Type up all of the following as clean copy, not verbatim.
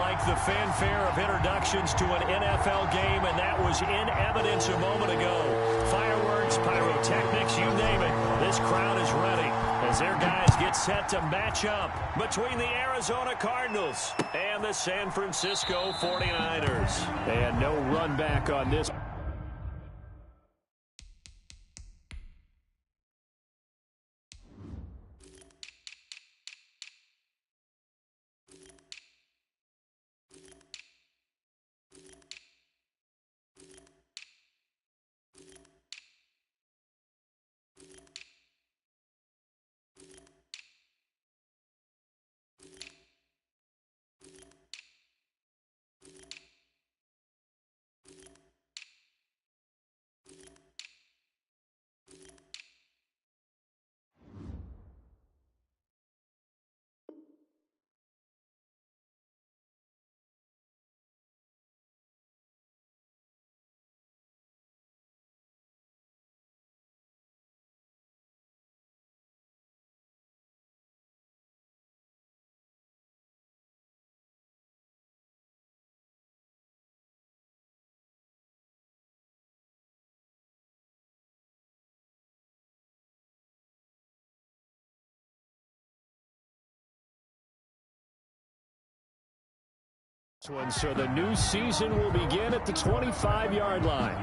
like the fanfare of introductions to an NFL game, and that was in evidence a moment ago. Fireworks, pyrotechnics, you name it. This crowd is ready as their guys get set to match up between the Arizona Cardinals and the San Francisco 49ers. And no run back on this. So the new season will begin at the 25-yard line.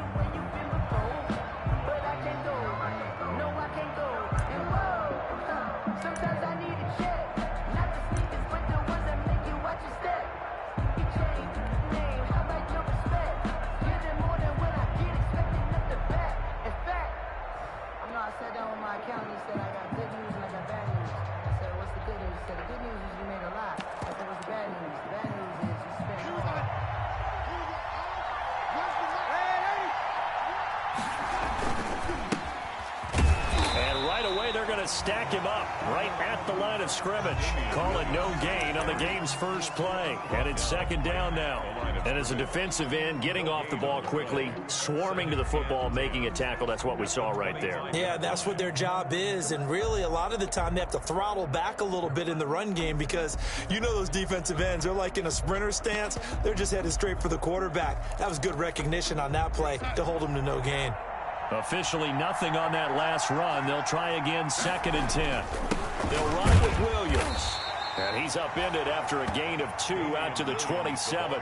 Stack him up right at the line of scrimmage. Call it no gain on the game's first play. And it's second down now. And as a defensive end, getting off the ball quickly, swarming to the football, making a tackle, that's what we saw right there. Yeah, that's what their job is. And really, a lot of the time, they have to throttle back a little bit in the run game because you know those defensive ends, they're like in a sprinter stance. They're just headed straight for the quarterback. That was good recognition on that play to hold them to no gain. Officially nothing on that last run. They'll try again, 2nd and 10. They'll run with Williams. And he's upended after a gain of 2 out to the 27.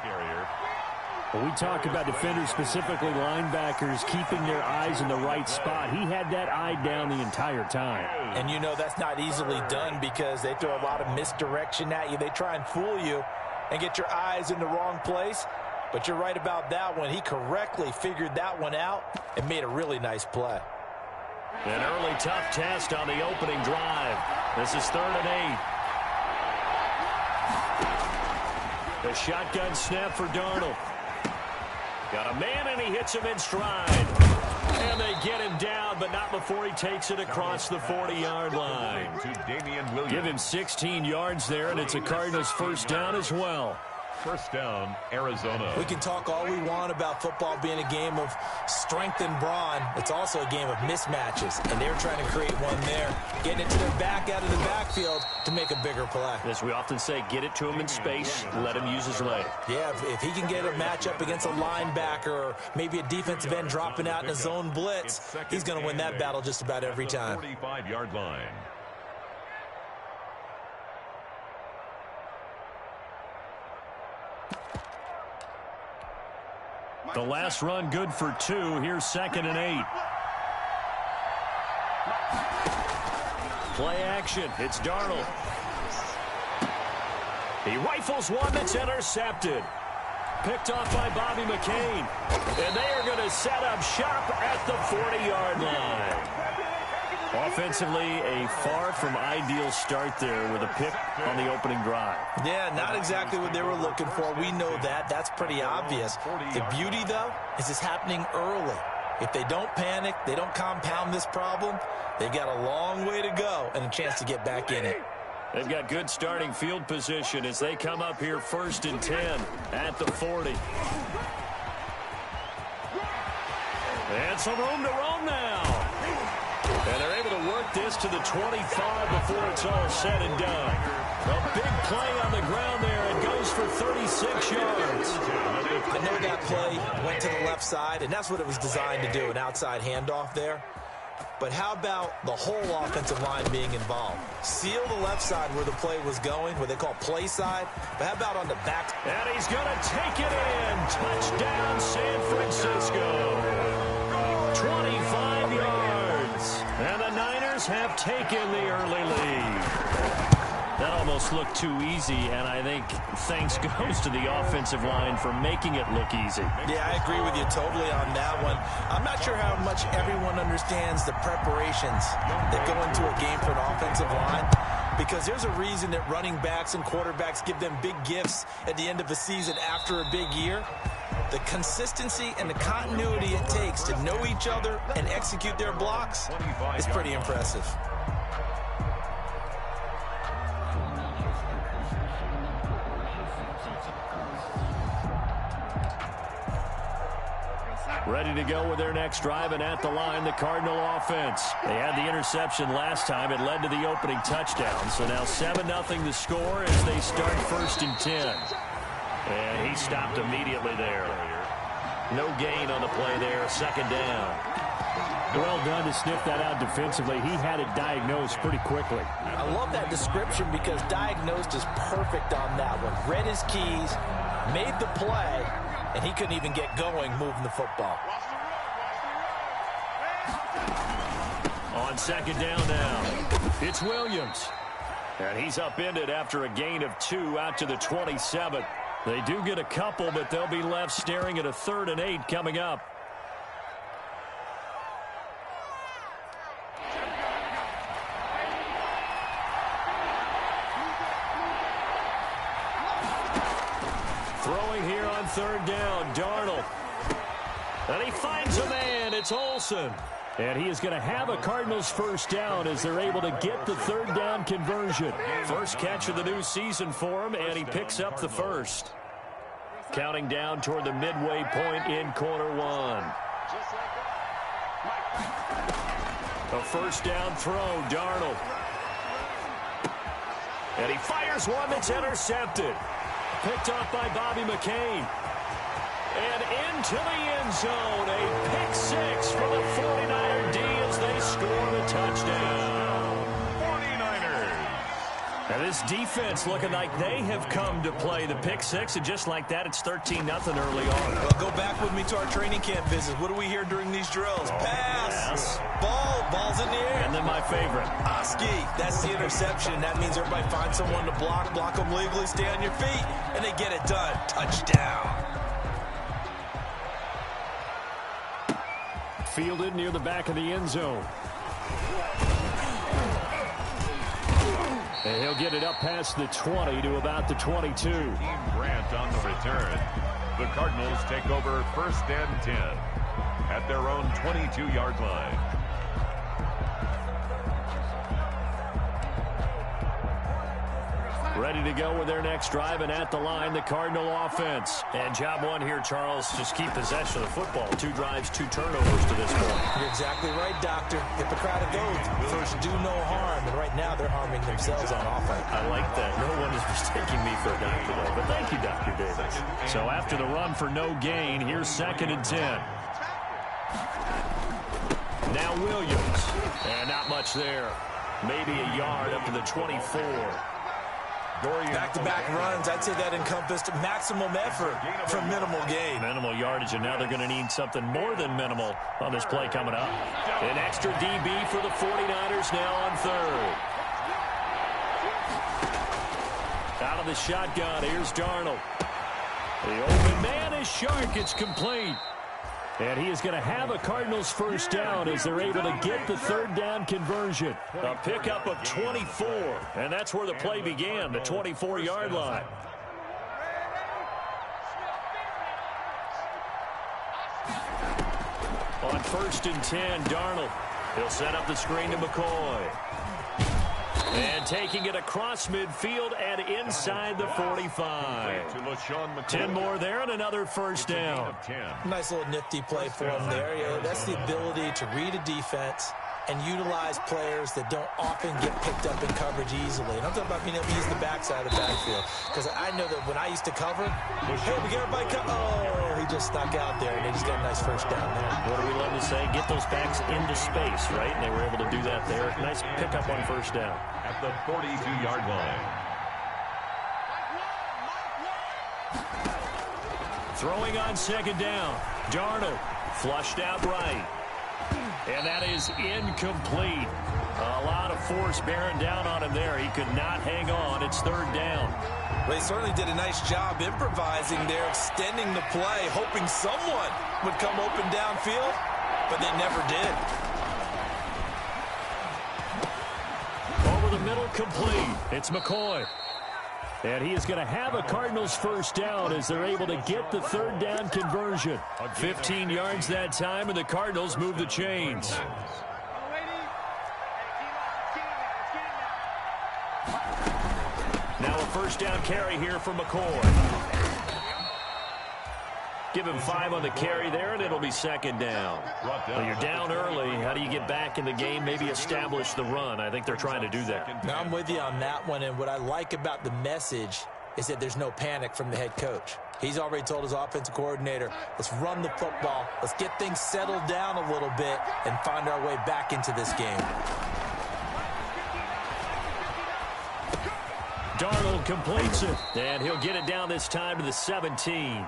When we talk about defenders, specifically linebackers, keeping their eyes in the right spot, he had that eye down the entire time. And you know that's not easily done because they throw a lot of misdirection at you. They try and fool you and get your eyes in the wrong place. But you're right about that one. He correctly figured that one out and made a really nice play. An early tough test on the opening drive. This is 3rd and 8. The shotgun snap for Darnold. Got a man, and he hits him in stride. And they get him down, but not before he takes it across the 40-yard line. Give him 16 yards there, and it's a Cardinals first down as well. First down, Arizona. We can talk all we want about football being a game of strength and brawn. It's also a game of mismatches, and they're trying to create one there, getting it to their back out of the backfield to make a bigger play. As we often say, get it to him in space, let him use his leg. Yeah, if he can get a matchup against a linebacker or maybe a defensive end dropping out in a zone blitz, he's going to win that battle just about every time. 45-yard line. The last run good for 2. Here's 2nd and 8. Play action. It's Darnold. He rifles one that's intercepted. Picked off by Bobby McCain. And they are going to set up shop at the 40-yard line. Offensively, a far from ideal start there with a pick on the opening drive. Yeah, not exactly what they were looking for. We know that. That's pretty obvious. The beauty, though, is it's happening early. If they don't panic, they don't compound this problem, they've got a long way to go and a chance to get back in it. They've got good starting field position as they come up here 1st and 10 at the 40. And some room to roam now. And they're able to work this to the 25 before it's all said and done. A big play on the ground there. It goes for 36 yards. I know that play went to the left side, and that's what it was designed to do, an outside handoff there. But how about the whole offensive line being involved? Seal the left side where the play was going, what they call play side. But how about on the back? And he's going to take it in. Touchdown, San Francisco. 25 yards. And the Niners have taken the early lead. That almost looked too easy, and I think thanks goes to the offensive line for making it look easy. Yeah, I agree with you totally on that one. I'm not sure how much everyone understands the preparations that go into a game for an offensive line, because there's a reason that running backs and quarterbacks give them big gifts at the end of a season after a big year. The consistency and the continuity it takes to know each other and execute their blocks is pretty impressive. Ready to go with their next drive, and at the line, the Cardinal offense. They had the interception last time. It led to the opening touchdown. So now 7-0 the score as they start 1st and 10. And he stopped immediately there. No gain on the play there, 2nd down. Well done to sniff that out defensively. He had it diagnosed pretty quickly. I love that description because diagnosed is perfect on that one. Read his keys, made the play, and he couldn't even get going moving the football. On 2nd down now, it's Williams. And he's upended after a gain of 2 out to the 27. They do get a couple, but they'll be left staring at a 3rd and 8 coming up. Throwing here on 3rd down, Darnold. And he finds a man. It's Olsen. And he is going to have a Cardinals 1st down as they're able to get the 3rd down conversion. First catch of the new season for him, and he picks up the 1st. Counting down toward the midway point in quarter 1. A 1st down throw, Darnold. And he fires one that's intercepted. Picked off by Bobby McCain. And into the end zone. A pick 6 for the 49er D as they score the touchdown. 49ers. And this defense looking like they have come to play the pick 6. And just like that, it's 13-0 early on. Well, go back with me to our training camp visit. What do we hear during these drills? Pass. Ball's in the air. And then my favorite. Oski, that's the interception. That means everybody finds someone to block them legally, stay on your feet, and they get it done. Touchdown. Fielded near the back of the end zone. And he'll get it up past the 20 to about the 22. Team Grant on the return. The Cardinals take over 1st and 10 at their own 22-yard line. Ready to go with their next drive, and at the line, the Cardinal offense. And job 1 here, Charles, just keep possession of the football. 2 drives, 2 turnovers to this point. You're exactly right, Doctor. Hippocratic oath. First, do no harm. And right now, they're harming themselves on offense. I like that. No one is mistaking me for a doctor, though. But thank you, Dr. Davis. So after the run for no gain, here's 2nd and 10. Now Williams. And not much there. Maybe a yard up to the 24. Back-to-back runs, I'd say that encompassed maximum effort for minimal gain. Minimal yardage, and now they're going to need something more than minimal on this play coming up. An extra DB for the 49ers now on 3rd. Out of the shotgun, here's Darnold. The open man is Shark. It's complete. And he is going to have a Cardinals 1st down as they're able to get the 3rd down conversion. A pickup of 24. And that's where the play began, the 24-yard line. On 1st and 10, Darnold. He'll set up the screen to McCoy. And taking it across midfield and inside the 45. 10 more there and another 1st down. Nice little nifty play for him there. Yeah, that's the ability to read a defense and utilize players that don't often get picked up in coverage easily. And I'm talking about being able to use the backside of the backfield. Because I know that when I used to cover, hey, we get everybody oh, he just snuck out there, and they just got a nice first down there. What do we love to say? Get those backs into space, right? And they were able to do that there. Nice pickup on first down. At the 42-yard line. Throwing on second down. Darnold flushed out right. And that is incomplete. A lot of force bearing down on him there. He could not hang on. It's third down. Well, he certainly did a nice job improvising there, extending the play, hoping someone would come open downfield, but they never did. Over the middle, complete. It's McCoy. And he is going to have a Cardinals first down as they're able to get the third down conversion. 15 yards that time, and the Cardinals move the chains. Now a first down carry here for McCoy. Give him 5 on the carry there, and it'll be second down. Well, you're down early. How do you get back in the game, maybe establish the run? I think they're trying to do that. Now, I'm with you on that one, and what I like about the message is that there's no panic from the head coach. He's already told his offensive coordinator, let's run the football, let's get things settled down a little bit and find our way back into this game. Darnold completes it, and he'll get it down this time to the 17.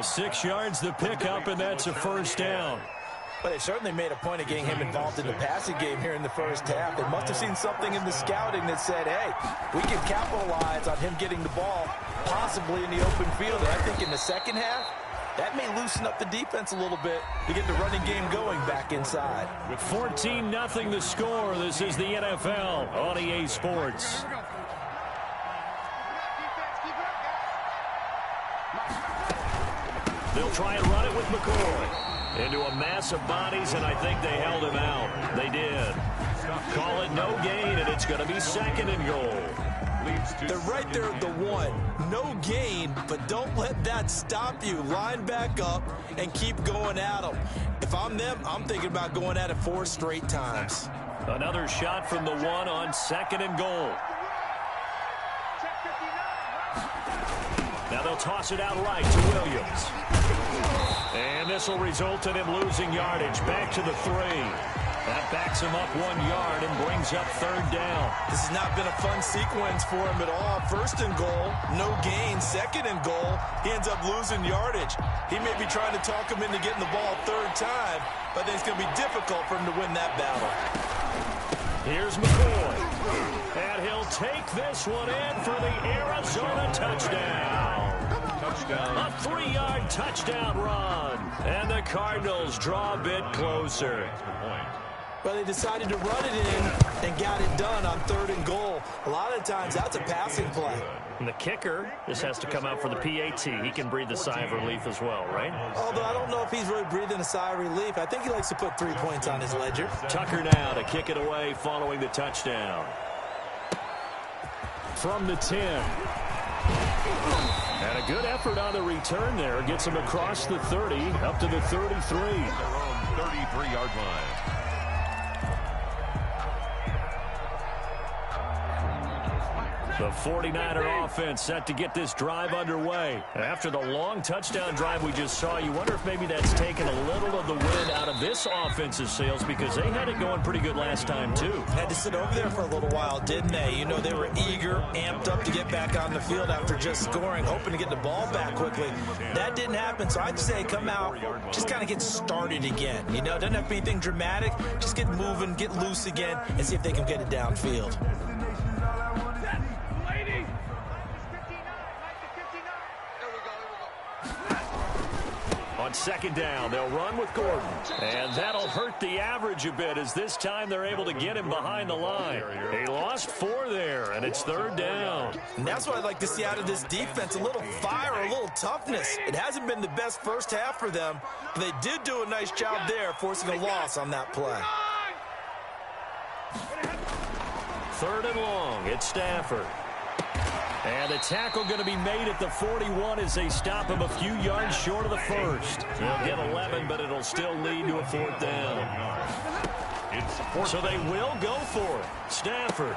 6 yards the pickup, and that's a first down. But they certainly made a point of getting him involved in the passing game here in the first half. They must have seen something in the scouting that said, hey, we can capitalize on him getting the ball possibly in the open field. And I think in the second half, that may loosen up the defense a little bit to get the running game going back inside. 14-0 the score. This is the NFL on EA Sports. They'll try and run it with McCoy. Into a mass of bodies, and I think they held him out. They did. Call it no gain, and it's going to be second and goal. They're right there at the 1. No gain, but don't let that stop you. Line back up and keep going at them. If I'm them, I'm thinking about going at it 4 straight times. Another shot from the 1 on second and goal. Now they'll toss it out right to Williams. And this will result in him losing yardage. Back to the 3. That backs him up 1 yard and brings up third down. This has not been a fun sequence for him at all. First and goal, no gain. Second and goal, he ends up losing yardage. He may be trying to talk him into getting the ball third time, but I think it's going to be difficult for him to win that battle. Here's McCoy. And he'll take this one in for the Arizona touchdown. A 3-yard touchdown run. And the Cardinals draw a bit closer. Well, they decided to run it in and got it done on third and goal. A lot of times, that's a passing play. And the kicker, this has to come out for the PAT. He can breathe a sigh of relief as well, right? Although I don't know if he's really breathing a sigh of relief. I think he likes to put 3 points on his ledger. Tucker now to kick it away following the touchdown. From the 10. And a good effort on the return there. Gets him across the 30, up to the 33. Their own 33-yard line. The 49er offense set to get this drive underway. After the long touchdown drive we just saw, you wonder if maybe that's taken a little of the wind out of this offensive sails, because they had it going pretty good last time, too. Had to sit over there for a little while, didn't they? You know, they were eager, amped up to get back on the field after just scoring, hoping to get the ball back quickly. That didn't happen, so I'd say come out, just kind of get started again. You know, it doesn't have to be anything dramatic. Just get moving, get loose again, and see if they can get it downfield. On second down, they'll run with Gordon. And that'll hurt the average a bit, as this time they're able to get him behind the line. He lost 4 there, and it's third down. And that's what I'd like to see out of this defense, a little fire, a little toughness. It hasn't been the best first half for them, but they did do a nice job there, forcing a loss on that play. Third and long, it's Stafford. And the tackle going to be made at the 41 as they stop him a few yards short of the first. They'll get 11, but it'll still lead to a fourth down. It's fourth. So they will go for it. Stafford.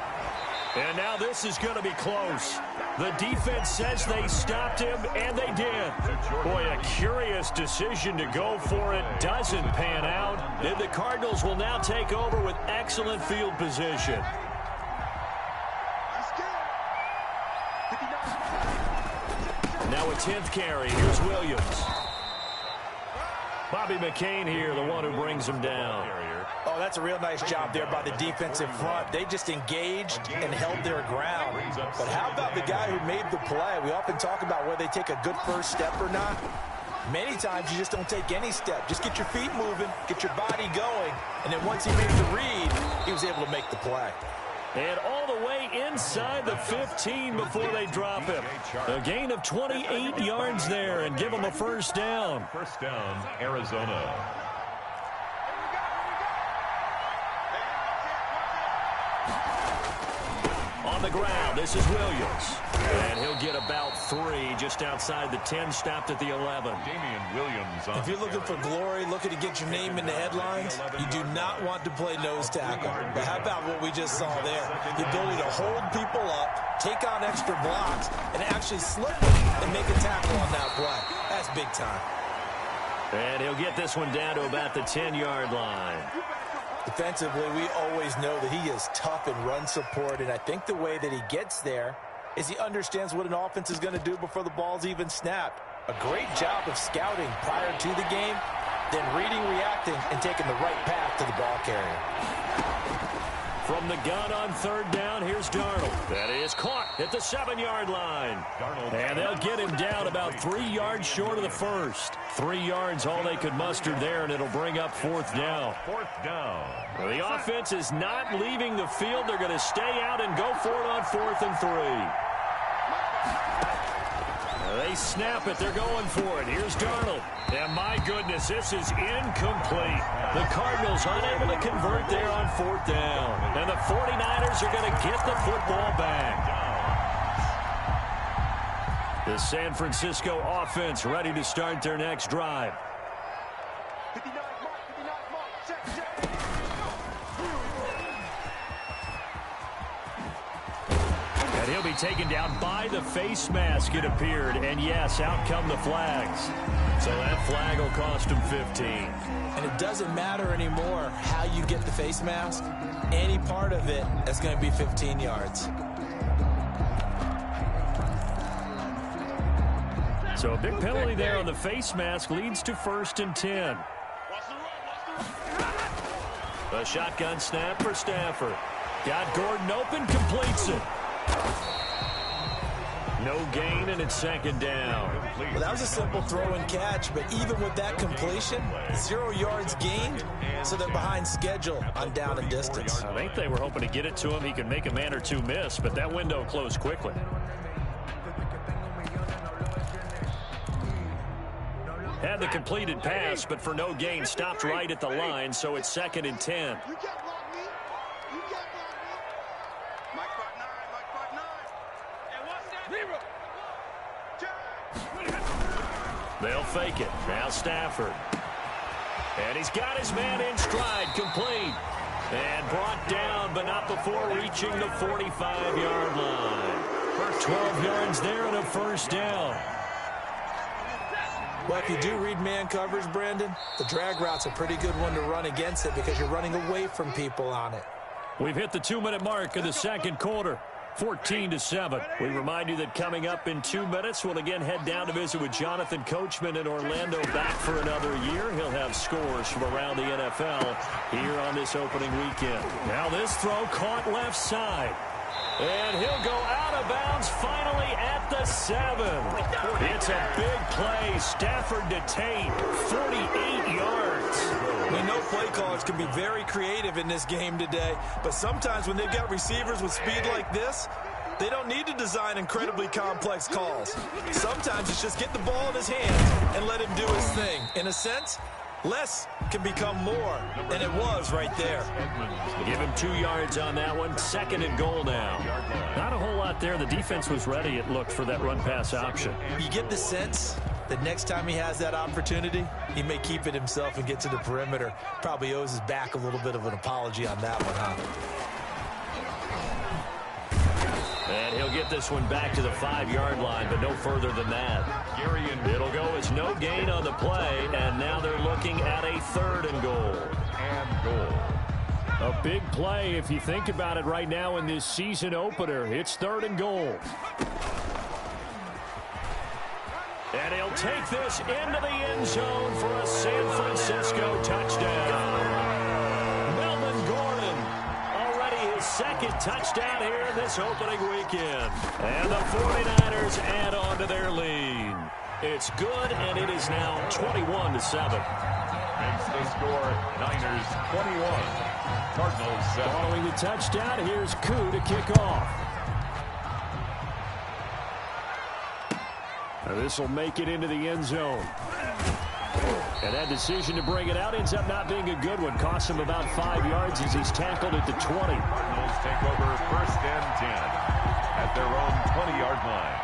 And now this is going to be close. The defense says they stopped him, and they did. Boy, a curious decision to go for it. Doesn't pan out. And the Cardinals will now take over with excellent field position. Now a 10th carry. Here's Williams. Bobby McCain here, the one who brings him down. Oh, that's a real nice job there by the defensive front. They just engaged and held their ground. But how about the guy who made the play? We often talk about whether they take a good first step or not. Many times you just don't take any step. Just get your feet moving, get your body going, and then once he made the read, he was able to make the play. And all the way inside the 15 before they drop him. A gain of 28 yards there and give him a first down. First down, Arizona. On the ground, this is Williams. And he'll get about 3 just outside the 10, stopped at the 11. Damian Williams on. If you're looking for glory, looking to get your name in the headlines, you do not want to play nose tackle. But how about what we just saw there? The ability to hold people up, take on extra blocks, and actually slip and make a tackle on that play. That's big time. And he'll get this one down to about the 10-yard line. Defensively, we always know that he is tough in run support, and I think the way that he gets there is he understands what an offense is going to do before the ball's even snapped. A great job of scouting prior to the game, then reading, reacting, and taking the right path to the ball carrier. From the gun on third down, here's Darnold. That is caught at the 7-yard line. And they'll get him down about 3 yards short of the first. 3 yards all they could muster there, and it'll bring up fourth down. Fourth down. Well, the offense is not leaving the field. They're going to stay out and go for it on 4th and 3. They snap it. They're going for it. Here's Darnold. And my goodness, this is incomplete. The Cardinals unable to convert there on 4th down. And the 49ers are going to get the football back. The San Francisco offense ready to start their next drive. And he'll be taken down by the face mask, it appeared. And yes, out come the flags. So that flag will cost him 15. And it doesn't matter anymore how you get the face mask. Any part of it is going to be 15 yards. So a big penalty there on the face mask leads to 1st and 10. A shotgun snap for Stafford. Got Gordon open, completes it. No gain, and it's 2nd down. Well, that was a simple throw and catch, but even with that completion, 0 yards gained, so they're behind schedule on down and distance. I think they were hoping to get it to him. He could make a man or two miss, but that window closed quickly. Had the completed pass, but for no gain, stopped right at the line, so it's 2nd and 10. They'll fake it. Now Stafford. And he's got his man in stride, complete. And brought down, but not before reaching the 45-yard line. 12 yards there and a first down. Well, if you do read man coverage, Brandon, the drag route's a pretty good one to run against it because you're running away from people on it. We've hit the 2-minute mark of the second quarter. 14-7. We remind you that coming up in 2 minutes, we'll again head down to visit with Jonathan Coachman in Orlando, back for another year. He'll have scores from around the NFL here on this opening weekend. Now this throw caught left side. And he'll go out of bounds finally at the 7. It's a big play. Stafford to Tate, 48 yards. We know play callers can be very creative in this game today, but sometimes when they've got receivers with speed like this, they don't need to design incredibly complex calls. Sometimes it's just get the ball in his hands and let him do his thing. In a sense, less can become more, and it was right there. Give him 2 yards on that one. 2nd and goal now. Not a whole lot there. The defense was ready, it looked, for that run-pass option. You get the sense The next time he has that opportunity, he may keep it himself and get to the perimeter. Probably owes his back a little bit of an apology on that one, huh? And he'll get this one back to the 5-yard line, but no further than that. It'll go as no gain on the play, and now they're looking at a 3rd and goal. A big play if you think about it right now in this season opener. It's 3rd and goal. And he'll take this into the end zone for a San Francisco touchdown. Melvin Gordon, already his 2nd touchdown here in this opening weekend. And the 49ers add on to their lead. It's good, and it is now 21-7. Makes the score Niners 21, Cardinals 7. Following the touchdown, here's Koo to kick off. This will make it into the end zone. And that decision to bring it out ends up not being a good one. Costs him about 5 yards as he's tackled at the 20. Cardinals take over 1st and 10 at their own 20-yard line.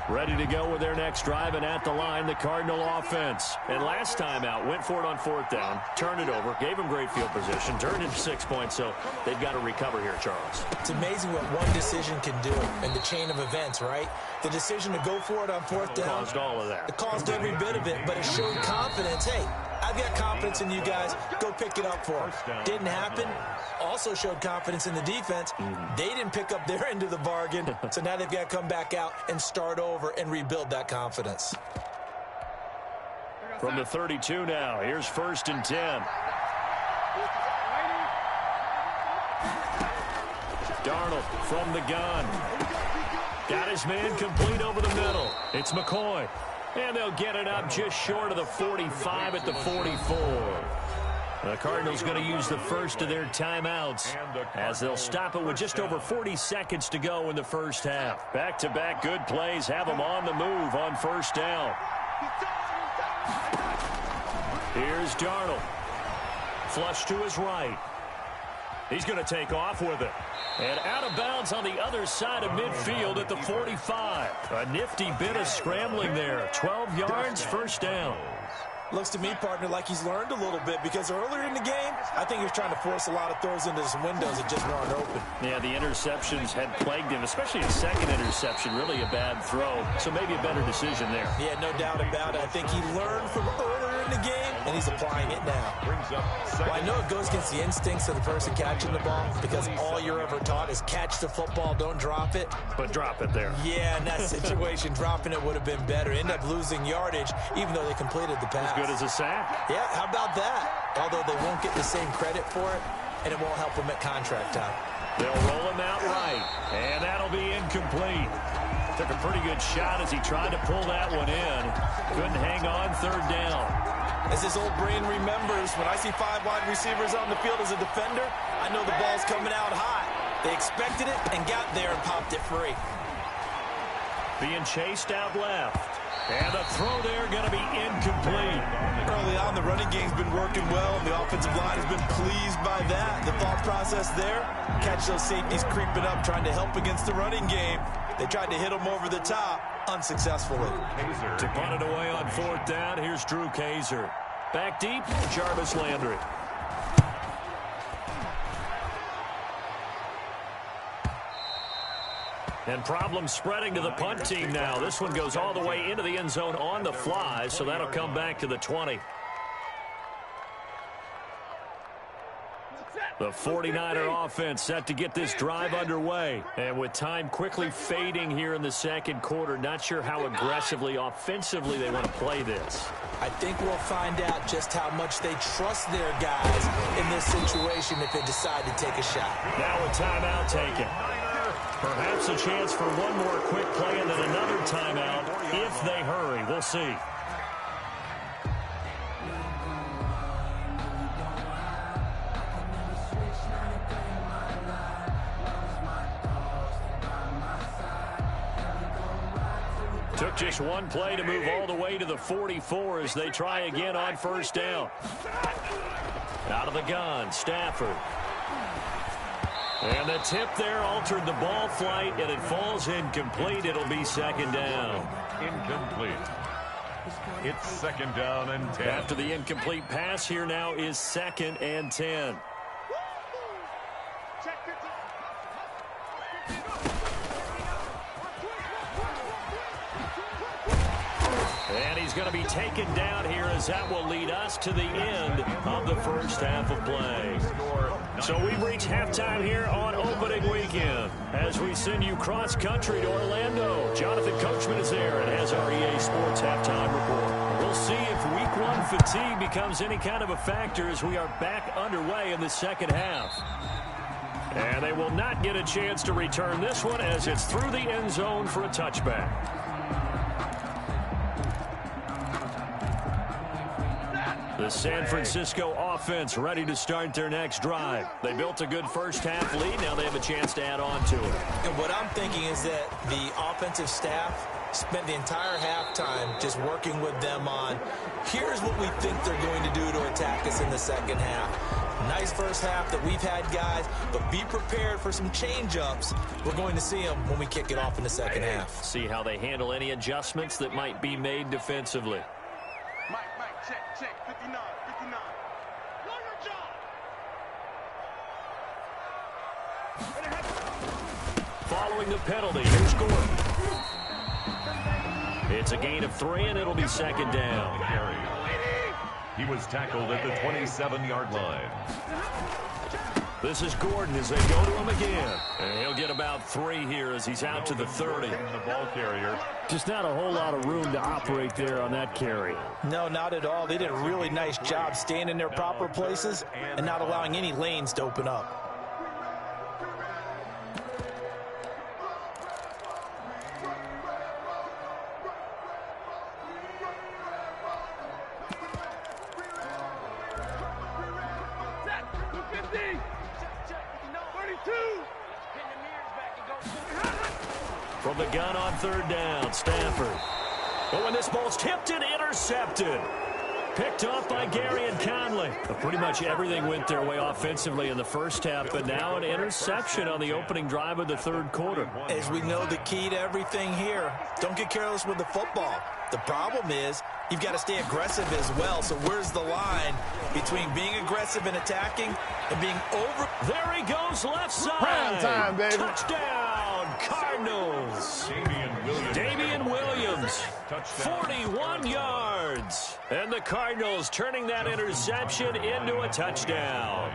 Ready to go with their next drive, and at the line, the Cardinal offense. And last time out, went for it on 4th down, turned it over, gave them great field position, turned it 6 points, so they've got to recover here, Charles. It's amazing what one decision can do in the chain of events, right? The decision to go for it on 4th down. Caused all of that. It caused every bit of it, but it showed confidence. Hey, I've got confidence in you guys. Go pick it up for them. Didn't happen. Also showed confidence in the defense. They didn't pick up their end of the bargain, so now they've got to come back out and start over and rebuild that confidence. From the 32 now, here's 1st and 10. Darnold from the gun. Got his man complete over the middle. It's McCoy. And they'll get it up just short of the 45 at the 44. The Cardinals going to use the first of their timeouts as they'll stop it with just over 40 seconds to go in the first half. Back-to-back good plays have them on the move on 1st down. Here's Darnold. Flush to his right. He's going to take off with it. And out of bounds on the other side of midfield at the 45. A nifty bit of scrambling there. 12 yards, 1st down. Looks to me, partner, like he's learned a little bit because earlier in the game, I think he was trying to force a lot of throws into some windows that just weren't open. Yeah, the interceptions had plagued him, especially a 2nd interception, really a bad throw. So maybe a better decision there. Yeah, no doubt about it. I think he learned from earlier in the game, and he's applying it now. Well, I know it goes against the instincts of the person catching the ball because all you're ever taught is catch the football, don't drop it. But drop it there. Yeah, in that situation, dropping it would have been better. End up losing yardage, even though they completed the pass. Good as a sack. Yeah, how about that? Although they won't get the same credit for it, and it won't help them at contract time. They'll roll him out right, and that'll be incomplete. Took a pretty good shot as he tried to pull that one in. Couldn't hang on 3rd down. As his old brain remembers, when I see 5 wide receivers on the field as a defender, I know the ball's coming out high. They expected it and got there and popped it free. Being chased out left. And the throw there going to be incomplete. Early on, the running game's been working well, and the offensive line has been pleased by that. The thought process there, catch those safeties creeping up, trying to help against the running game. They tried to hit them over the top, unsuccessfully. To punt it away on 4th down, here's Drew Kaiser. Back deep, Jarvis Landry. And problems spreading to the punt team now. This one goes all the way into the end zone on the fly, so that'll come back to the 20. The 49er offense set to get this drive underway. And with time quickly fading here in the 2nd quarter, not sure how aggressively, offensively they want to play this. I think we'll find out just how much they trust their guys in this situation if they decide to take a shot. Now a timeout taken. Perhaps a chance for one more quick play and then another timeout if they hurry. We'll see. Took just one play to move all the way to the 44 as they try again on 1st down. Out of the gun, Stafford. And the tip there altered the ball flight, and it falls incomplete. It'll be second down. Incomplete. It's second down and 10. After the incomplete pass, here now is second and 10. And he's going to be taken down here, as that will lead us to the end of the first half of play. So we've reached halftime here on opening weekend as we send you cross-country to Orlando. Jonathan Coachman is there and has our EA Sports halftime report. We'll see if week one fatigue becomes any kind of a factor as we are back underway in the second half. And they will not get a chance to return this one as it's through the end zone for a touchback. The San Francisco offense ready to start their next drive. They built a good first half lead. Now they have a chance to add on to it. And what I'm thinking is that the offensive staff spent the entire halftime just working with them on, here's what we think they're going to do to attack us in the second half. Nice first half that we've had, guys, but be prepared for some change-ups. We're going to see them when we kick it off in the second half. See how they handle any adjustments that might be made defensively. Check, 59. Know your job. Following the penalty, here's Gordon. It's a gain of 3, and it'll be second down. He was tackled at the 27-yard line. This is Gordon as they go to him again. And he'll get about 3 here as he's out to the 30. The ball carrier. Just not a whole lot of room to operate there on that carry. No, not at all. They did a really nice job staying in their proper places and not allowing any lanes to open up. From the gun on third down, Stafford. Oh, and this ball's tipped and intercepted. Picked off by Gary and Conley. Pretty much everything went their way offensively in the first half, but now an interception on the opening drive of the third quarter. As we know, the key to everything here, don't get careless with the football. The problem is you've got to stay aggressive as well. So where's the line between being aggressive and attacking and being over? There he goes, left side. Prime time, baby. Touchdown, Cardinals. Damian Williams, 41 yards. And the Cardinals turning that interception into a touchdown.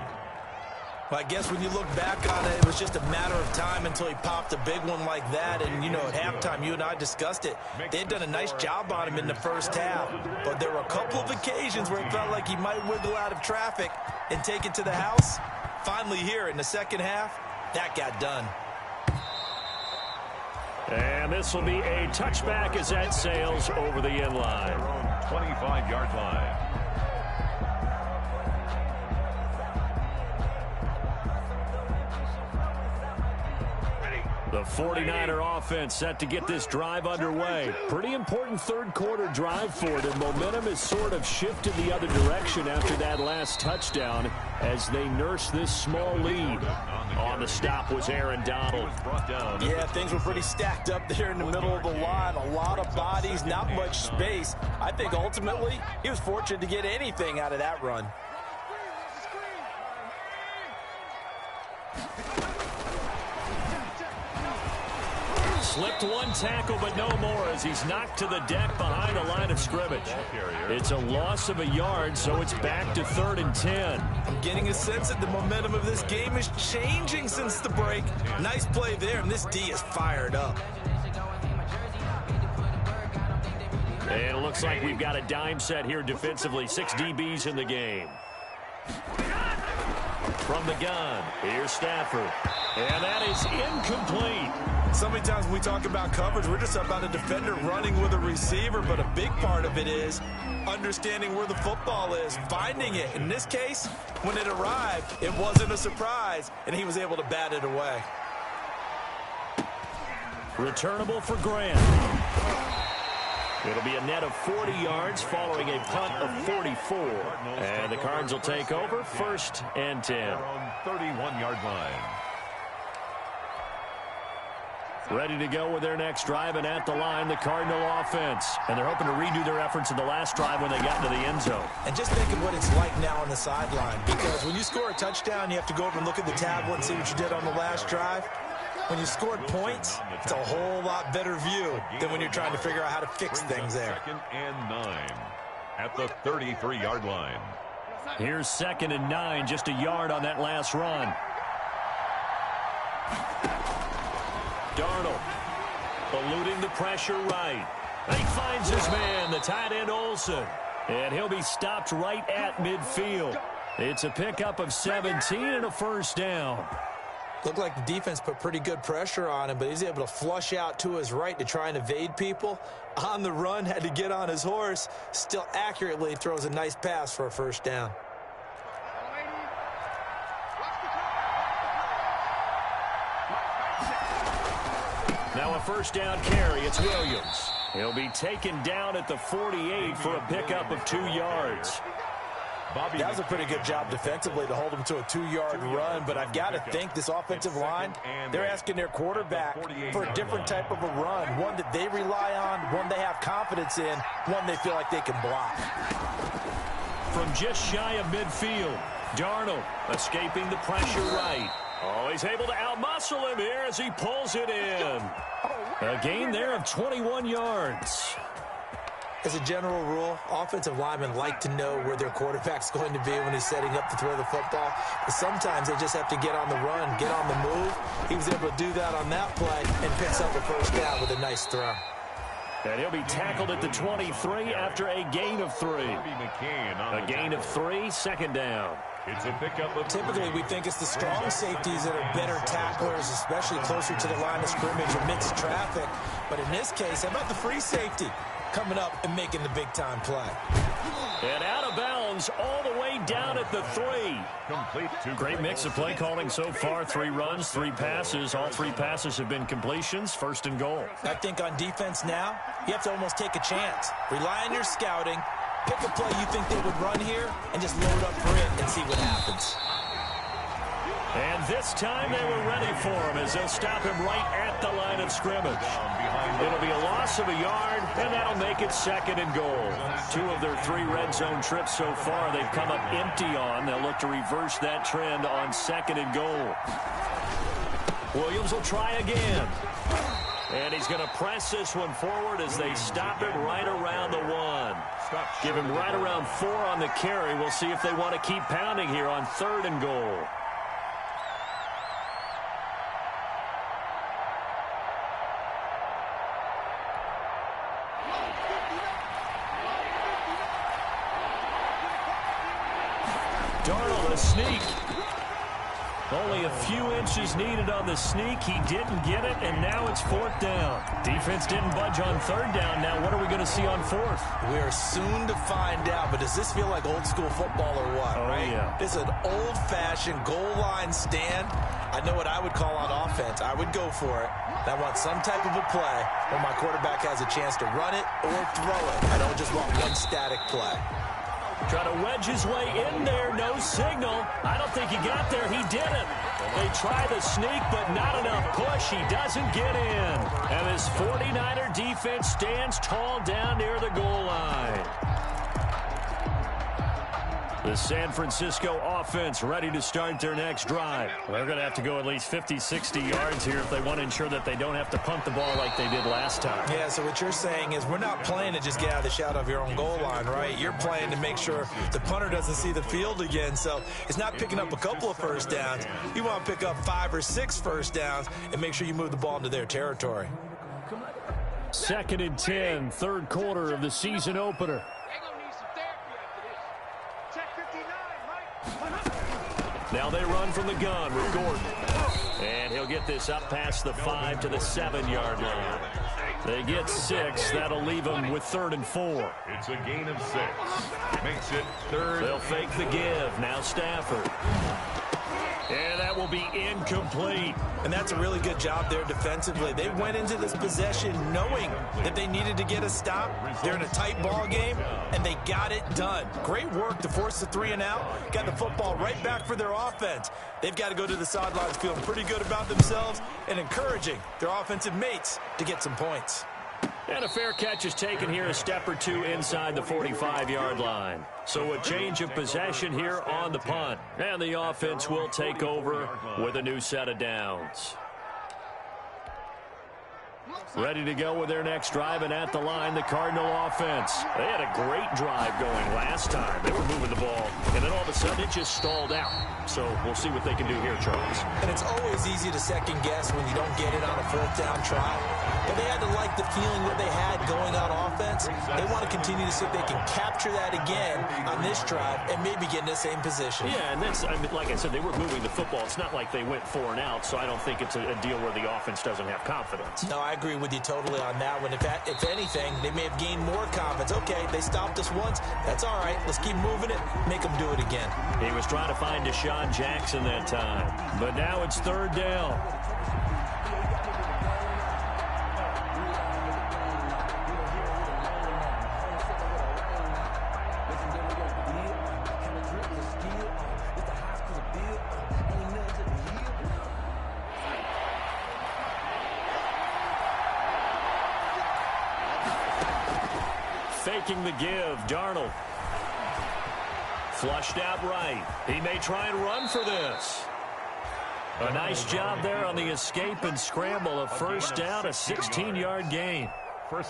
Well, I guess when you look back on it, it was just a matter of time until he popped a big one like that. And, you know, at halftime, you and I discussed it. They had done a nice job on him in the first half. But there were a couple of occasions where it felt like he might wiggle out of traffic and take it to the house. Finally here in the second half, that got done. And this will be a touchback as that sails over the end line. 25-yard line. The 49er offense set to get this drive underway. Pretty important third quarter drive for them. Momentum has sort of shifted the other direction after that last touchdown as they nurse this small lead. On the stop was Aaron Donald. Yeah, things were pretty stacked up there in the middle of the line. A lot of bodies, not much space. I think ultimately he was fortunate to get anything out of that run. Slipped one tackle, but no more as he's knocked to the deck behind the line of scrimmage. It's a loss of a yard, so it's back to 3rd and 10. I'm getting a sense that the momentum of this game is changing since the break. Nice play there, and this D is fired up. And it looks like we've got a dime set here defensively. 6 DBs in the game. From the gun, here's Stafford. And that is incomplete. So many times when we talk about coverage, we're just about a defender running with a receiver, but a big part of it is understanding where the football is, finding it. In this case, when it arrived, it wasn't a surprise, and he was able to bat it away. Returnable for Grant. It'll be a net of 40 yards following a punt of 44. And the Cards will take over 1st and 10. 31-yard line. Ready to go with their next drive, and at the line, the Cardinal offense. And they're hoping to redo their efforts in the last drive when they got into the end zone. And just think of what it's like now on the sideline, because when you score a touchdown, you have to go over and look at the tablet and see what you did on the last drive. When you scored points, it's a whole lot better view than when you're trying to figure out how to fix things there. 2nd and 9 at the 33-yard line. Here's 2nd and 9, just a yard on that last run. Darnold eluding the pressure right. He finds his man, the tight end Olsen. And he'll be stopped right at midfield. It's a pickup of 17 and a first down. Looked like the defense put pretty good pressure on him, but he's able to flush out to his right to try and evade people. On the run, had to get on his horse. Still accurately throws a nice pass for a first down. Now a first down carry. It's Williams. He'll be taken down at the 48 for a pickup of 2 yards. That was a pretty good job defensively to hold him to a 2-yard run, but I've got to think this offensive line, they're asking their quarterback for a different type of a run, one that they rely on, one they have confidence in, one they feel like they can block. From just shy of midfield, Darnold escaping the pressure right. Oh, he's able to outmuscle him here as he pulls it in. A gain there of 21 yards. As a general rule, offensive linemen like to know where their quarterback's going to be when he's setting up to throw the football. But sometimes they just have to get on the run, get on the move. He was able to do that on that play and picks up a first down with a nice throw. And he'll be tackled at the 23 after a gain of 3. A gain of 3, 2nd down. It's a pickup of Typically, we think it's the strong safeties that are better tacklers, especially closer to the line of scrimmage amidst traffic. But in this case, how about the free safety coming up and making the big-time play? And out of bounds all the way down at the 3. complete to Great mix of play calling so far. 3 runs, 3 passes. All 3 passes have been completions. 1st and goal. I think on defense now, you have to almost take a chance. Rely on your scouting. Pick a play you think they would run here and just load up for it and see what happens. And this time they were ready for him as they'll stop him right at the line of scrimmage. It'll be a loss of a yard, and that'll make it 2nd and goal. 2 of their 3 red zone trips so far they've come up empty on. They'll look to reverse that trend on 2nd and goal. Williams will try again. And he's going to press this one forward as they stop him right around the 1. Give him right around 4 on the carry. We'll see if they want to keep pounding here on 3rd and goal. Darnold, a sneak. Only a few inches needed on the sneak. He didn't get it, and now it's 4th down. Defense didn't budge on 3rd down. Now what are we going to see on 4th? We are soon to find out, but does this feel like old school football or what, right? Yeah. This is an old-fashioned goal line stand. I know what I would call on offense. I would go for it. I want some type of a play where my quarterback has a chance to run it or throw it. I don't just want one static play. Try to wedge his way in there. No signal. I don't think he got there. He didn't. They try the sneak, but not enough push. He doesn't get in. And this 49er defense stands tall down near the goal line. The San Francisco offense ready to start their next drive. They're going to have to go at least 50, 60 yards here if they want to ensure that they don't have to punt the ball like they did last time. Yeah, so what you're saying is we're not playing to just get out of the shadow of your own goal line, right? You're playing to make sure the punter doesn't see the field again. So it's not picking up a couple of first downs. You want to pick up 5 or 6 first downs and make sure you move the ball into their territory. 2nd and 10, 3rd quarter of the season opener. Now they run from the gun with Gordon. And he'll get this up past the 5 to the 7-yard line. They get 6. That'll leave them with 3rd and 4. It's a gain of 6. Makes it 3rd. They'll fake the give. Now Stafford. And that will be incomplete. And that's a really good job there defensively. They went into this possession knowing that they needed to get a stop. They're in a tight ball game, and they got it done. Great work to force the 3 and out. Got the football right back for their offense. They've got to go to the sidelines feeling pretty good about themselves and encouraging their offensive mates to get some points. And a fair catch is taken here, a step or two inside the 45-yard line. So a change of possession here on the punt. And the offense will take over with a new set of downs. Ready to go with their next drive, and at the line, the Cardinal offense. They had a great drive going last time. They were moving the ball, and then all of a sudden it just stalled out. So we'll see what they can do here, Charles. And it's always easy to second guess when you don't get it on a 4th down try. But they had to like the feeling that they had going on offense. They want to continue to see if they can capture that again on this drive and maybe get in the same position. Yeah, and that's, I mean, like I said, they were moving the football. It's not like they went 4 and out, so I don't think it's a deal where the offense doesn't have confidence. No, I agree with you totally on that one. If anything, they may have gained more confidence. Okay, they stopped us once. That's all right. Let's keep moving it. Make them do it again. He was trying to find Deshaun Jackson that time. But now it's 3rd down. Faking the give, Darnold. Flushed out right. He may try and run for this. A nice job there on the escape and scramble. A 1st down, a 16-yard gain.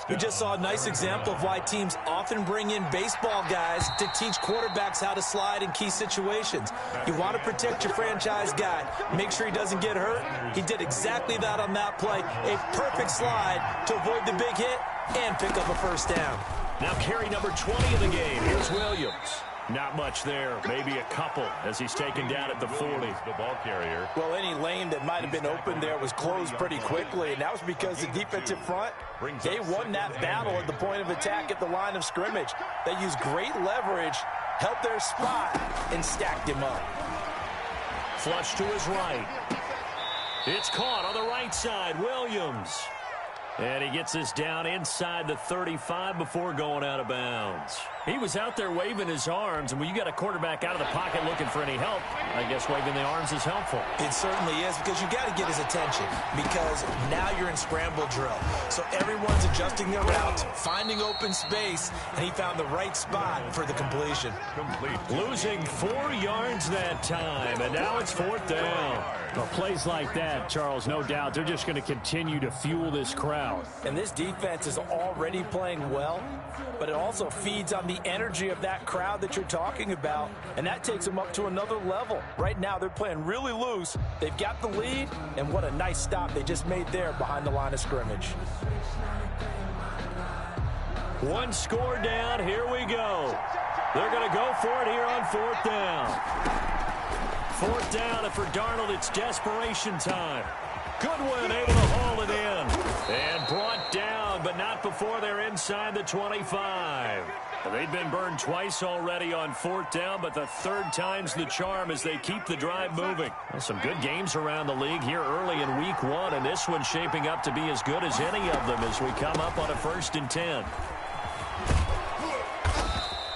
We just saw a nice example of why teams often bring in baseball guys to teach quarterbacks how to slide in key situations. You want to protect your franchise guy. Make sure he doesn't get hurt. He did exactly that on that play. A perfect slide to avoid the big hit and pick up a 1st down. Now carry number 20 in the game. Here's Williams. Not much there. Maybe a couple as he's taken down at the 40. The ball carrier. Well, any lane that might have been open there was closed pretty quickly, and that was because the defensive front, they won that battle at the point of attack at the line of scrimmage. They used great leverage, held their spot, and stacked him up. Flush to his right. It's caught on the right side. Williams. And he gets us down inside the 35 before going out of bounds. He was out there waving his arms, and when you got a quarterback out of the pocket looking for any help, I guess waving the arms is helpful. It certainly is, because you got to get his attention, because now you're in scramble drill. So everyone's adjusting their routes, finding open space, and he found the right spot for the completion. Complete. Losing 4 yards that time, and now it's 4th down. Well, plays like that, Charles, no doubt, they're just going to continue to fuel this crowd. And this defense is already playing well, but it also feeds on the energy of that crowd that you're talking about, and that takes them up to another level. Right now, they're playing really loose. They've got the lead, and what a nice stop they just made there behind the line of scrimmage. 1 score down. Here we go. They're going to go for it here on 4th down. 4th down, and for Darnold, it's desperation time. Goodwin able to haul it in. And brought down, but not before they're inside the 25. They've been burned twice already on 4th down, but the 3rd time's the charm as they keep the drive moving. Well, some good games around the league here early in week 1, and this one's shaping up to be as good as any of them as we come up on a 1st and 10.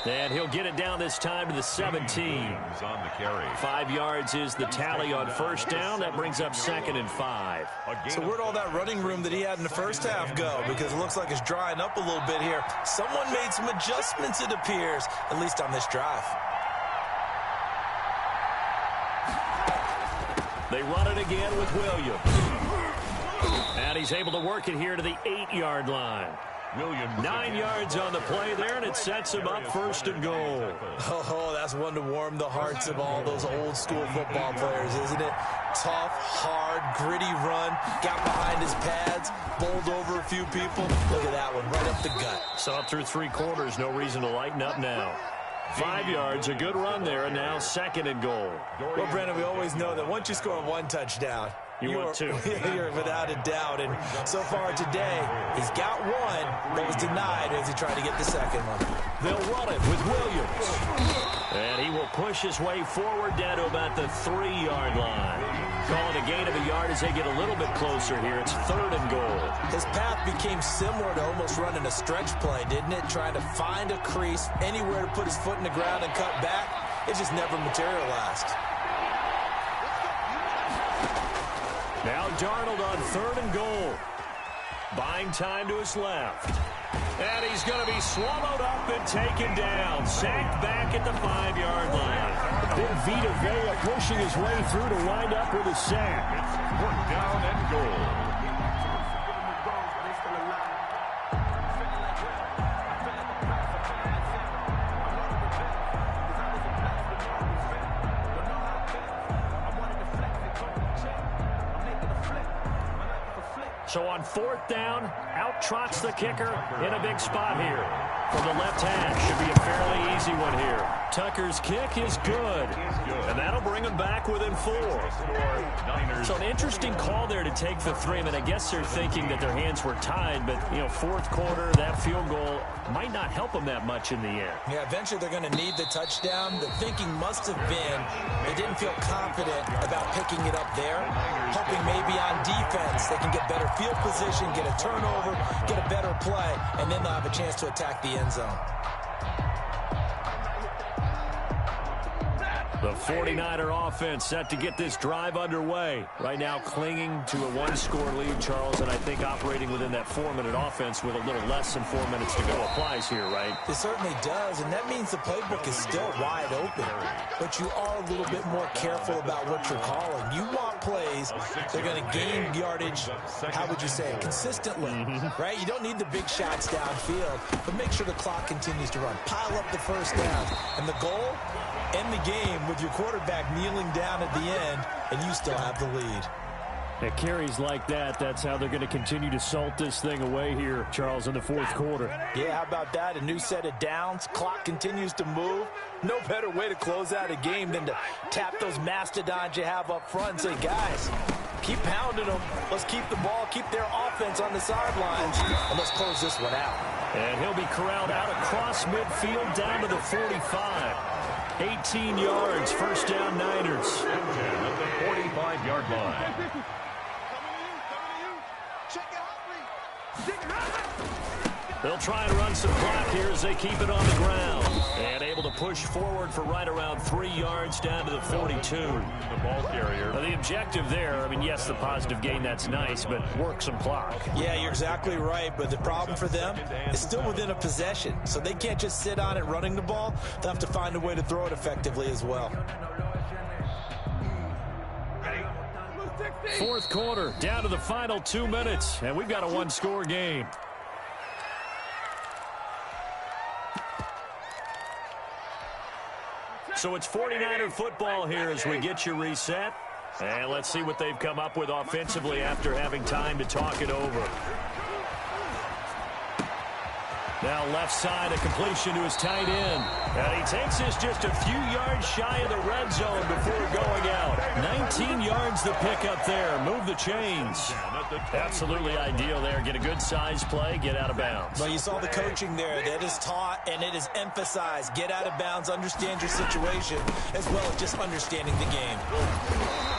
And he'll get it down this time to the 17. On the carry. 5 yards is the tally on 1st down. That brings up 2nd and 5. So where'd all that running room that he had in the 1st half go? Because it looks like it's drying up a little bit here. Someone made some adjustments, it appears, at least on this drive. They run it again with Williams. And he's able to work it here to the 8-yard line. Williams 9 yards on the play there, and it sets him up 1st and goal. Oh, that's one to warm the hearts of all those old school football players, isn't it? Tough, hard, gritty run, got behind his pads, bowled over a few people. Look at that one, right up the gut. So up through 3 quarters, no reason to lighten up now. 5 yards, a good run there, and now 2nd and goal. Well, Brandon, we always know that once you score 1 touchdown, You want two. You're without a doubt. And so far today, he's got one that was denied as he tried to get the second one. They'll run it with Williams. And he will push his way forward down to about the 3-yard line. Calling a gain of a yard as they get a little bit closer here. It's 3rd and goal. His path became similar to almost running a stretch play, didn't it? Trying to find a crease, anywhere to put his foot in the ground and cut back. It just never materialized. Now Darnold on 3rd and goal. Buying time to his left. And he's going to be swallowed up and taken down. Sacked back at the 5-yard line. Big Vita Vea pushing his way through to wind up with a sack. Fourth down and goal. So on 4th down, out trots the kicker in a big spot here. From the left hash, should be a fairly easy one here. Tucker's kick is good. And that'll bring him back within 4. So an interesting call there to take the 3. I mean, I guess they're thinking that their hands were tied, but, you know, 4th quarter, that field goal might not help them that much in the end. Yeah, eventually they're going to need the touchdown. The thinking must have been they didn't feel confident about picking it up there, hoping maybe on defense they can get better field position, get a turnover, get a better play, and then they'll have a chance to attack the end zone. The 49er offense set to get this drive underway. Right now clinging to a 1-score lead, Charles, and I think operating within that 4-minute offense with a little less than 4 minutes to go applies here, right? It certainly does, and that means the playbook is still wide open. But you are a little bit more careful about what you're calling. You want plays, they're going to gain yardage, how would you say it, consistently, right? You don't need the big shots downfield, but make sure the clock continues to run. Pile up the first down, and the goal? End the game with your quarterback kneeling down at the end, and you still have the lead. At carries like that, that's how they're going to continue to salt this thing away here, Charles, in the 4th quarter. Yeah, how about that? A new set of downs. Clock continues to move. No better way to close out a game than to tap those mastodons you have up front and say, guys, keep pounding them. Let's keep the ball, keep their offense on the sidelines, and let's close this one out. And he'll be corralled out across midfield down to the 45. 18 yards, first down Niners. At the 45-yard line. They'll try and run some clock here as they keep it on the ground. And able to push forward for right around 3 yards down to the 42. The ball carrier. Now, the objective there, I mean, yes, the positive gain, that's nice, but work some clock. Yeah, you're exactly right, but the problem for them is still within a possession. So they can't just sit on it running the ball. They'll have to find a way to throw it effectively as well. 4th quarter, down to the final 2 minutes, and we've got a 1-score game. So it's 49er football here as we get you reset. And let's see what they've come up with offensively after having time to talk it over. Now left side, a completion to his tight end. And he takes this just a few yards shy of the red zone before going out. 19 yards the pickup there. Move the chains. Absolutely ideal there. Get a good size play, get out of bounds. Well, you saw the coaching there. That is taught and it is emphasized. Get out of bounds, understand your situation, as well as just understanding the game.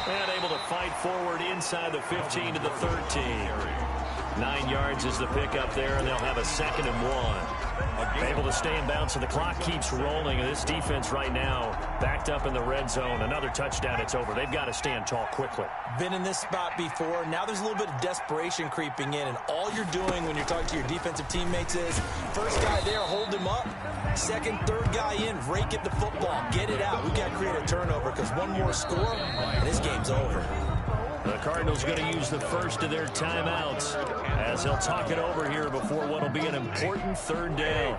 And able to fight forward inside the 15 to the 13. 9 yards is the pickup there, and they'll have a 2nd and 1. Able to stay in bounds, so the clock keeps rolling. And this defense right now backed up in the red zone. Another touchdown, it's over. They've got to stand tall quickly. Been in this spot before. Now there's a little bit of desperation creeping in, and all you're doing when you're talking to your defensive teammates is first guy there, hold him up. Second, third guy in, rake at the football. Get it out. We've got to create a turnover because one more score, and this game's over. The Cardinals going to use the first of their timeouts as they'll talk it over here before what will be an important 3rd down.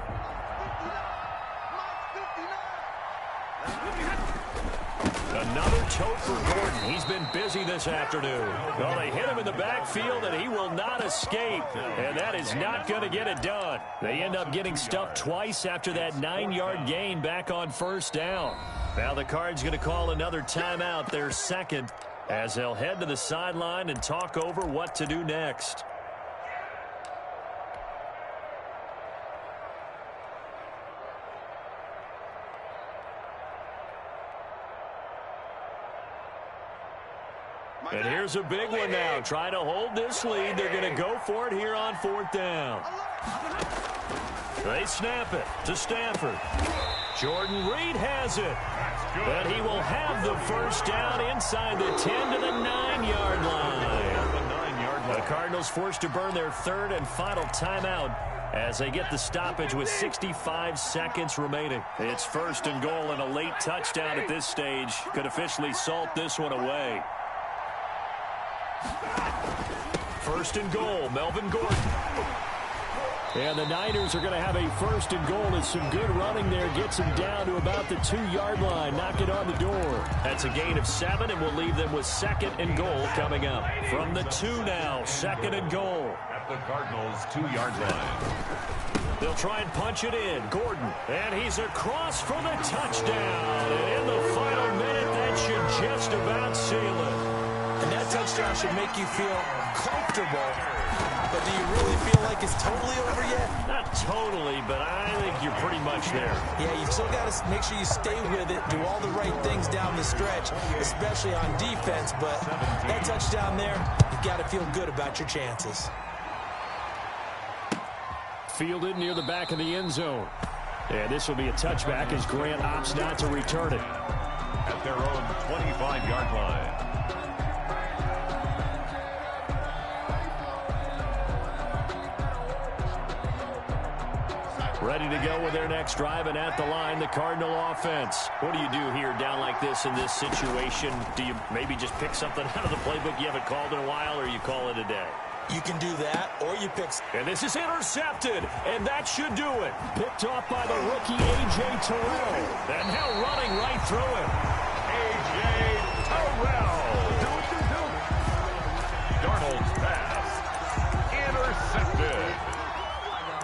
Another tote for Gordon. He's been busy this afternoon. Well, they hit him in the backfield, and he will not escape. And that is not going to get it done. They end up getting stuffed twice after that 9-yard gain back on 1st down. Now the Cards going to call another timeout, their 2nd. as they'll head to the sideline and talk over what to do next. And here's a big one now. Trying to hold this lead. They're going to go for it here on 4th down. They snap it to Stafford. Jordan Reed has it. And he will have the first down inside the 10 to the 9-yard line. The Cardinals forced to burn their 3rd and final timeout as they get the stoppage with 65 seconds remaining. It's 1st and goal, and a late touchdown at this stage could officially salt this one away. 1st and goal, Melvin Gordon. And the Niners are going to have a 1st and goal as some good running there gets them down to about the 2-yard line. Knock it on the door. That's a gain of 7, and we'll leave them with 2nd and goal coming up. From the 2 now, 2nd and goal. At the Cardinals' 2-yard line. They'll try and punch it in. Gordon, and he's across for the touchdown. And in the final minute, that should just about seal it. And that touchdown should make you feel comfortable. But do you really feel like it's totally over yet? Not totally, but I think you're pretty much there. Yeah, you've still got to make sure you stay with it, do all the right things down the stretch, especially on defense. But that touchdown there, you've got to feel good about your chances. Fielded near the back of the end zone. And this will be a touchback as Grant opts not to return it. At their own 25-yard line. Ready to go with their next drive, and at the line, the Cardinal offense. What do you do here down like this in this situation? Do you maybe just pick something out of the playbook you haven't called in a while, or you call it a day? You can do that, or you pick... And this is intercepted, and that should do it. Picked off by the rookie, A.J. Terrell. And now running right through it. A.J. Terrell. Darnold's pass. Intercepted.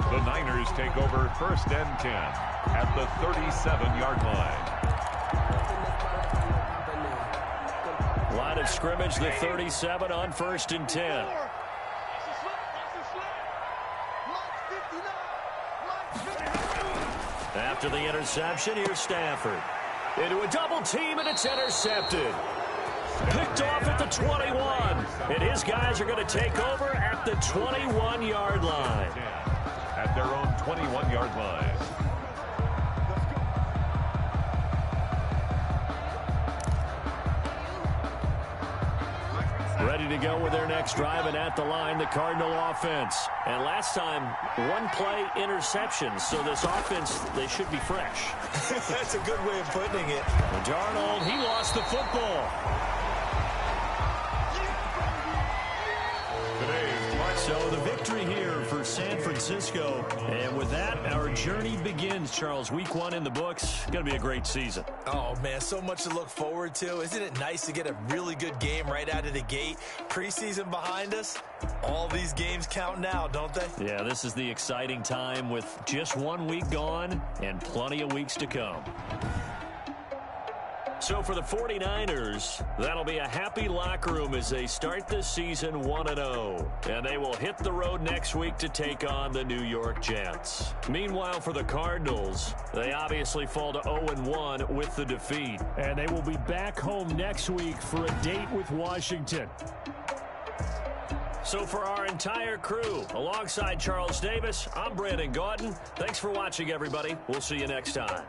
The Niners take over 1st and 10 at the 37-yard line. Line of scrimmage, the 37 on 1st and 10. After the interception, here's Stafford. Into a double team, and it's intercepted. Picked off at the 21. And his guys are going to take over at the 21-yard line. At their own 21-yard line. Ready to go with their next drive, and at the line, the Cardinal offense. And last time, one play interception, so this offense, they should be fresh. That's a good way of putting it. Darnold, he lost the football. So the victory here for San Francisco. And with that, our journey begins, Charles. Week 1 in the books. Going to be a great season. Oh, man, so much to look forward to. Isn't it nice to get a really good game right out of the gate? Preseason behind us. All these games count now, don't they? Yeah, this is the exciting time with just 1 week gone and plenty of weeks to come. So for the 49ers, that'll be a happy locker room as they start this season 1-0. And they will hit the road next week to take on the New York Jets. Meanwhile, for the Cardinals, they obviously fall to 0-1 with the defeat. And they will be back home next week for a date with Washington. So for our entire crew, alongside Charles Davis, I'm Brandon Gaudin. Thanks for watching, everybody. We'll see you next time.